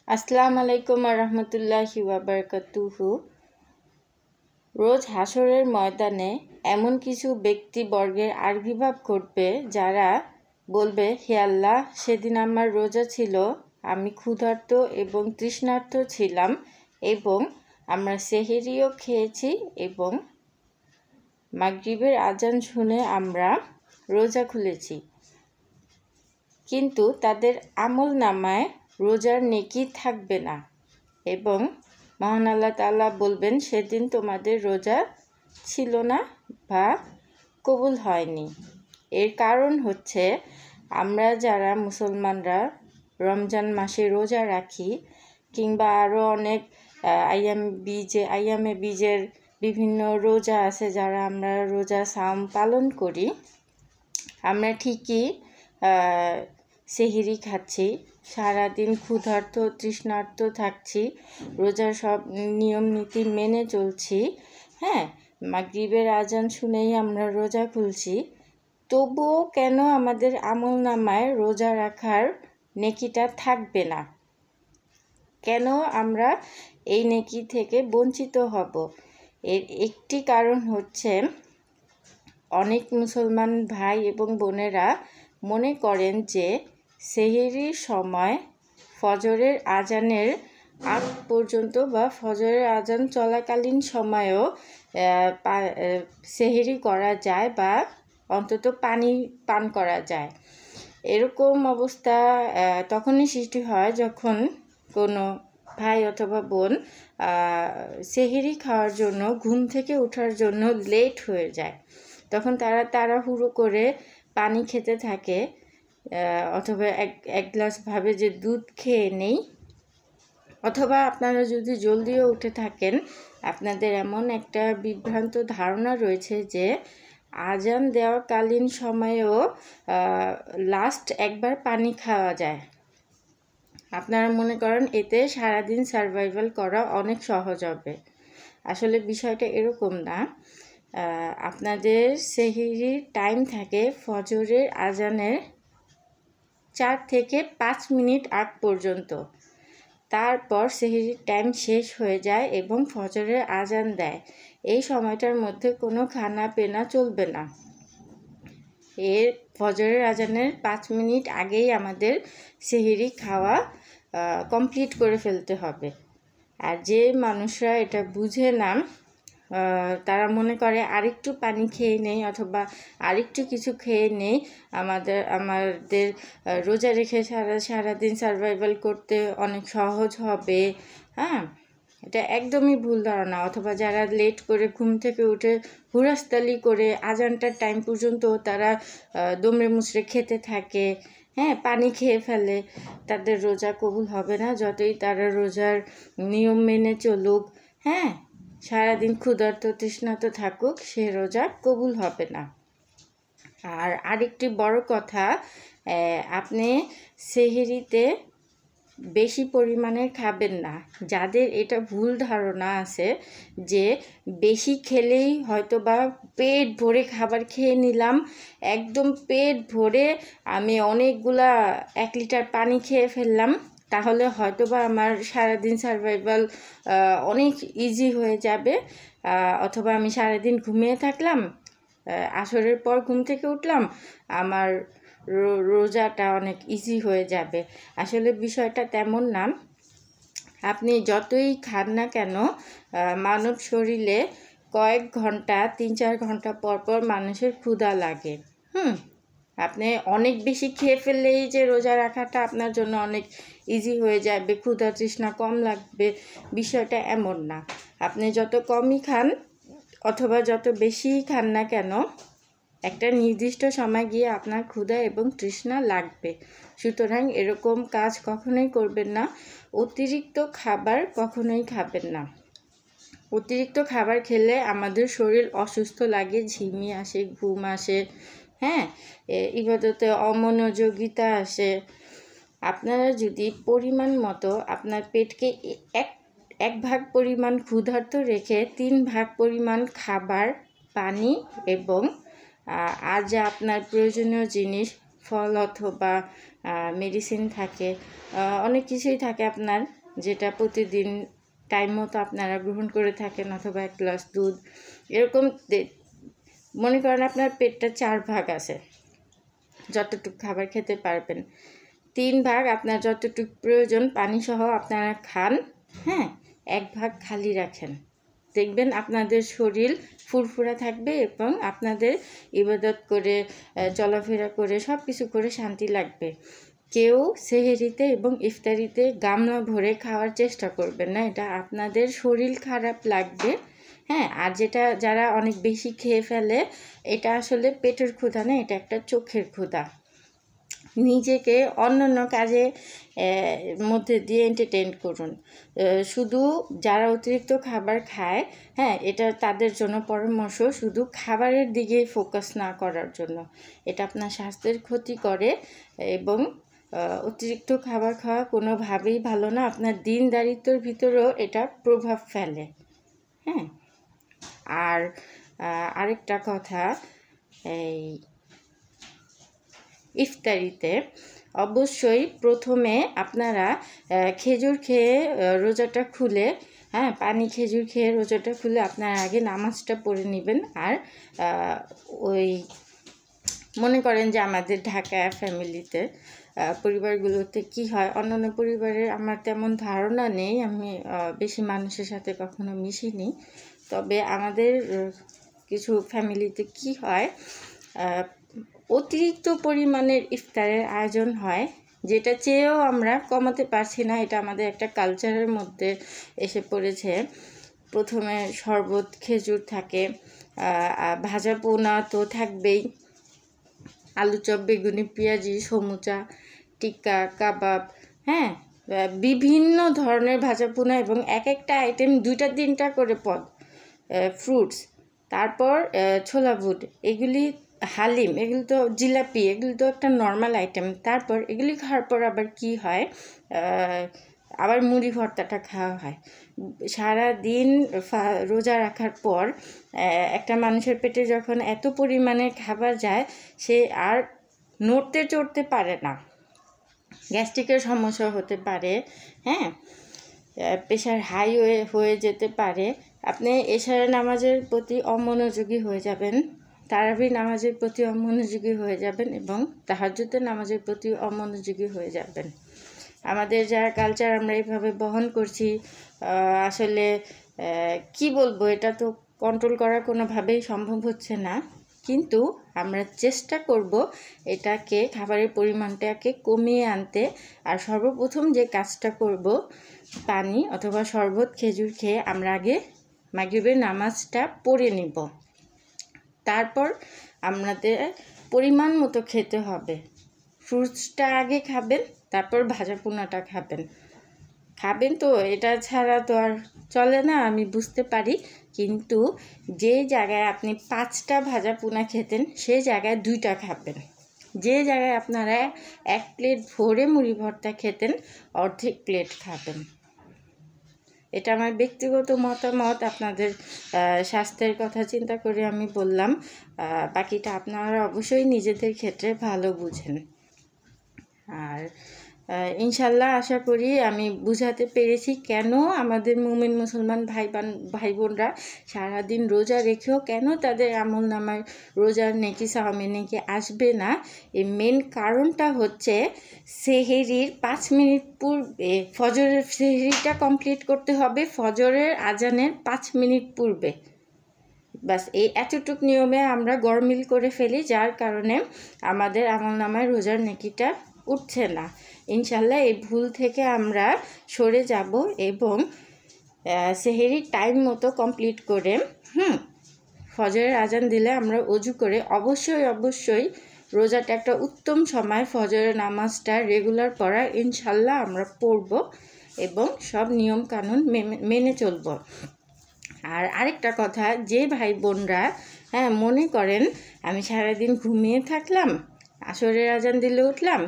আসসালামু আলাইকুম রহমতুল্লাহি ওয়াবারাকাতুহু। রোজ হাসরের ময়দানে এমন কিছু ব্যক্তিবর্গের আবির্ভাব ঘটবে যারা বলবে, হে আল্লাহ, সেদিন আমার রোজা ছিল, আমি ক্ষুধার্ত এবং তৃষ্ণার্ত ছিলাম এবং আমরা সেহরিও খেয়েছি এবং মাগরিবের আজান শুনে আমরা রোজা খুলেছি। কিন্তু তাদের আমল নামায় রোজার নেকি থাকবে না এবং মহান আল্লাহ তাআলা বলবেন, সেদিন তোমাদের রোজা ছিল না বা কবুল হয়নি। এর কারণ হচ্ছে, আমরা যারা মুসলমানরা রমজান মাসে রোজা রাখি কিংবা আরও অনেক আইয়ামে বীজের বিভিন্ন রোজা আছে, যারা আমরা রোজা সাম পালন করি, আমরা ঠিকই সেহরি খাচ্ছি, সারাদিন ক্ষুধার্ত তৃষ্ণার্ত থাকছি, রোজার সব নিয়ম নীতি মেনে চলছি, মাগরিবের আজান শুনেই আমরা রোজা খুলছি। তবুও কেন আমাদের আমল নামায় রোজা রাখার নেকিটা থাকবে না? কেন আমরা এই নেকি থেকে বঞ্চিত হব? এর একটি কারণ হচ্ছে, অনেক মুসলমান ভাই এবং বোনেরা মনে করেন যে সেহরির সময় ফজরের আজানের আগ পর্যন্ত বা ফজরের আজান চলাকালীন সময়েও সেহরি করা যায় বা অন্তত পানি পান করা যায়। এরকম অবস্থা তখনই সৃষ্টি হয় যখন কোনো ভাই অথবা বোন সেহরি খাওয়ার জন্য ঘুম থেকে ওঠার জন্য লেট হয়ে যায়। তখন তারা তাড়াহুড়ো করে পানি খেতে থাকে অথবা এক গ্লাস ভাবে যে দুধ খেয়ে নেই। অথবা আপনারা যদি জলদিও উঠে থাকেন, আপনাদের এমন একটা বিভ্রান্ত ধারণা রয়েছে যে আজান দেওয়াকালীন সময়েও লাস্ট একবার পানি খাওয়া যায়। আপনারা মনে করেন এতে সারাদিন সারভাইভাল করা অনেক সহজ হবে। আসলে বিষয়টা এরকম না। আপনাদের সেহরির টাইম থাকে ফজরের আজানের 4 থেকে 5 মিনিট আগ পর্যন্ত। তারপর সেহরির টাইম শেষ হয়ে যায় এবং ফজরের আজান দেয়। এই সময়টার মধ্যে কোনো খানা পেনা চলবে না। এর ফজরের আজানের 5 মিনিট আগেই আমাদের সেহরি খাওয়া কমপ্লিট করে ফেলতে হবে। আর যে মানুষরা এটা বুঝে না, তারা মনে করে আরেকটু পানি খেয়ে নেই অথবা আরেকটু কিছু খেয়ে নেই, আমাদের রোজা রেখে সারাদিন সারভাইভাল করতে অনেক সহজ হবে। এটা একদমই ভুল ধারণা। অথবা যারা লেট করে ঘুম থেকে উঠে হুড়াস্তালি করে আজানটার টাইম পর্যন্ত তারা দমড়ে মুচড়ে খেতে থাকে, পানি খেয়ে ফেলে, তাদের রোজা কবুল হবে না, যতই তারা রোজার নিয়ম মেনে চলুক, সারাদিন ক্ষুধার্ত তৃষ্ণার্ত থাকুক, সে রোজা কবুল হবে না। আর আরেকটি বড় কথা, আপনি সেহরিতে বেশি পরিমাণের খাবেন না। যাদের এটা ভুল ধারণা আছে যে বেশি খেলেই হয়তো বা পেট ভরে খাবার খেয়ে নিলাম, একদম পেট ভরে আমি অনেকগুলা 1 লিটার পানি খেয়ে ফেললাম, তাহলে হয়তো বা আমার সারাদিন সারভাইভাল অনেক ইজি হয়ে যাবে। অথবা আমি সারাদিন ঘুমিয়ে থাকলাম, আসরের পর ঘুম থেকে উঠলাম, আমার রোজাটা অনেক ইজি হয়ে যাবে। আসলে বিষয়টা তেমন না। আপনি যতই খান না কেন, মানব শরীরে কয়েক ঘন্টা 3-4 ঘন্টা পর পর মানুষের ক্ষুধা লাগে। আপনি অনেক বেশি খেয়ে ফেললেই যে রোজা রাখাটা আপনার জন্য অনেক ইজি হয়ে যাবে, ক্ষুধা তৃষ্ণা কম লাগবে, বিষয়টা এমন না। আপনি যত কমই খান অথবা যত বেশিই খান না কেন, একটা নির্দিষ্ট সময় গিয়ে আপনার ক্ষুধা এবং তৃষ্ণা লাগবে। সুতরাং এরকম কাজ কখনোই করবেন না। অতিরিক্ত খাবার কখনোই খাবেন না। অতিরিক্ত খাবার খেলে আমাদের শরীর অসুস্থ লাগে, ঝিমি আসে, ঘুম আসে, ইবাদতে অমনোযোগিতা আসে। আপনারা যদি পরিমাণ মতো আপনার পেটকে এক ভাগ পরিমাণ ক্ষুধার্ত রেখে 3 ভাগ পরিমাণ খাবার, পানি এবং আর যা আপনার প্রয়োজনীয় জিনিস, ফল অথবা মেডিসিন থাকে, অনেক কিছুই থাকে আপনার, যেটা প্রতিদিন টাইম মতো আপনারা গ্রহণ করে থাকেন, অথবা 1 গ্লাস দুধ এরকম। মনে করেন আপনার পেটটা 4 ভাগ আছে, যতটুকু খাবার খেতে পারবেন 3 ভাগ আপনার যতটুকু প্রয়োজন পানি সহ আপনারা খান, হ্যাঁ, 1 ভাগ খালি রাখেন। দেখবেন আপনাদের শরীর ফুরফুরা থাকবে এবং আপনাদের ইবাদত করে চলাফেরা করে সব কিছু করে শান্তি লাগবে। কেউ সেহেরিতে এবং ইফতারিতে গামলা ভরে খাওয়ার চেষ্টা করবেন না, এটা আপনাদের শরীর খারাপ লাগবে। হ্যাঁ, আর যারা অনেক বেশি খেয়ে ফেলে, এটা আসলে পেটের ক্ষুধা না, এটা একটা চোখের ক্ষুধা। নিজেকে অন্যান্য কাজে মধ্যে দিয়ে এন্টারটেইন করুন। শুধু যারা অতিরিক্ত খাবার খায়, হ্যাঁ, এটা তাদের জন্য পরামর্শ, শুধু খাবারের দিকে ফোকাস না করার জন্য। এটা আপনার স্বাস্থ্যের ক্ষতি করে এবং অতিরিক্ত খাবার খাওয়া কোনোভাবেই ভালো না। আপনার দিনদারিত্বের ভিতরেও এটা প্রভাব ফেলে। হ্যাঁ, আর আরেকটা কথা, এই ইফতারিতে অবশ্যই প্রথমে আপনারা খেজুর খেয়ে রোজাটা খুলে, হ্যাঁ, পানি খেজুর খেয়ে রোজাটা খুলে আপনারা আগে নামাজটা পড়ে নেবেন। আর ওই মনে করেন যে আমাদের ঢাকা ফ্যামিলিতে পরিবারগুলোতে কি হয়, অন্যান্য পরিবারের আমার তেমন ধারণা নেই, আমি বেশি মানুষের সাথে কখনো মিশিনি। তবে আমাদের কিছু ফ্যামিলিতে কি হয়, অতিরিক্ত পরিমাণের ইফতারের আয়োজন হয়, যেটা চেয়েও আমরা কমাতে পারছি না। এটা আমাদের একটা কালচারের মধ্যে এসে পড়েছে। প্রথমে শরবত, খেজুর থাকে, ভাজা পোনা তো থাকবেই, আলু চপ, বেগুনি, পেঁয়াজি, সমুচা, টিক্কা, কাবাব, হ্যাঁ, বিভিন্ন ধরনের ভাজা পোনা এবং এক একটা আইটেম 2-3টা করে পদ, ফ্রুটস, তারপর ছোলা বুট, এগুলি হালিম, এগুলো তো জিলাপি, এগুলো তো একটা নর্মাল আইটেম। তারপর এগুলি খাওয়ার পর আবার কি হয়, আবার মুড়ি ভর্তাটা খাওয়া হয়। সারা দিন রোজা রাখার পর একটা মানুষের পেটে যখন এত পরিমাণের খাবার যায়, সে আর নড়তে চড়তে পারে না, গ্যাস্ট্রিকের সমস্যা হতে পারে, হ্যাঁ, প্রেশার হাই হয়ে যেতে পারে। আপনি এশারের নামাজের প্রতি অমনোযোগী হয়ে যাবেন, তারাবি নামাজের প্রতি অমনোযোগী হয়ে যাবেন এবং তাহাজ্জুদের নামাজের প্রতি অমনোযোগী হয়ে যাবেন। আমাদের যারা কালচার আমরা এইভাবে বহন করছি, আসলে কি বলবো, এটা তো কন্ট্রোল করা কোনোভাবেই সম্ভব হচ্ছে না। কিন্তু আমরা চেষ্টা করব এটাকে, খাবারের পরিমাণটাকে কমিয়ে আনতে। আর সর্বপ্রথম যে কাজটা করব, পানি অথবা শরবত, খেজুর খেয়ে আমরা আগে মাগরিবের নামাজটা পড়ে নিব। তারপর আমাদের পরিমাণ মতো খেতে হবে। ফ্রুটসটা আগে খাবেন, তারপর ভাজা পোনাটা খাবেন তো এটা ছাড়া তো আর চলে না, আমি বুঝতে পারি। কিন্তু যে জায়গায় আপনি 5টা ভাজা পোনা খেতেন, সেই জায়গায় 2টা খাবেন। যে জায়গায় আপনারা 1 প্লেট ভরে মুড়ি ভর্তা খেতেন, অর্ধেক প্লেট খাবেন। এটা আমার ব্যক্তিগত মতামত, আপনাদের স্বাস্থ্যের কথা চিন্তা করে আমি বললাম। বাকিটা আপনারা অবশ্যই নিজেদের ক্ষেত্রে ভালো বুঝেন। আর ইনশাল্লাহ আশা করি আমি বুঝাতে পেরেছি কেন আমাদের মুমিন মুসলমান ভাই বোনরা সারাদিন রোজা রেখেও কেন তাদের আমলনামায় রোজার নেকি সাওয়ামের নেকি আসবে না। এই মেন কারণটা হচ্ছে সেহেরির 5 মিনিট পূর্বে, ফজরের সেহেরিটা কমপ্লিট করতে হবে ফজরের আজানের 5 মিনিট পূর্বে। বাস এই এতটুক নিয়মে আমরা গরমিল করে ফেলি, যার কারণে আমাদের আমলনামায় রোজার নেকিটা উঠছে না। ইনশাল্লাহ এই ভুল থেকে আমরা সরে যাব এবং সেহেরি টাইম মতো কমপ্লিট করে, ফজরের আজান দিলে আমরা অজু করে অবশ্যই রোজাটা একটা উত্তম সময়, ফজরের নামাজটা রেগুলার পড়া ইনশাল্লাহ আমরা পড়ব এবং সব নিয়ম কানুন মেনে চলব। আর আরেকটা কথা, যে ভাই বোনরা মনে করেন আমি সারাদিন ঘুমিয়ে থাকলাম, আসরের আজান দিলে উঠলাম,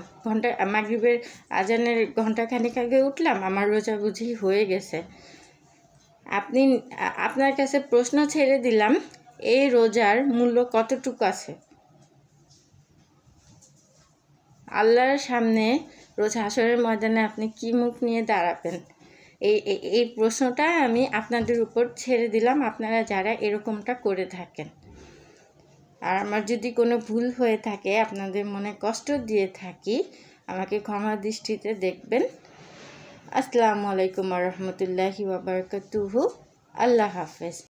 মাগরিবের আজানের ঘন্টাখানেক আগে উঠলাম, আমার রোজা বুঝি হয়ে গেছে। আপনার কাছে প্রশ্ন ছেড়ে দিলাম, এই রোজার মূল্য কতটুকু আছে? আল্লাহর সামনে রোজ হাসরের ময়দানে আপনি কি মুখ নিয়ে দাঁড়াবেন? এই প্রশ্নটা আমি আপনাদের উপর ছেড়ে দিলাম, আপনারা যারা এরকমটা করে থাকেন। আর আমার যদি কোনো ভুল হয়ে থাকে, আপনাদের মনে কষ্ট দিয়ে থাকি, আমাকে ক্ষমা দৃষ্টিতে দেখবেন। আসসালামু আলাইকুম ওয়া রাহমাতুল্লাহি ওয়া বারাকাতুহু। আল্লাহ হাফেজ।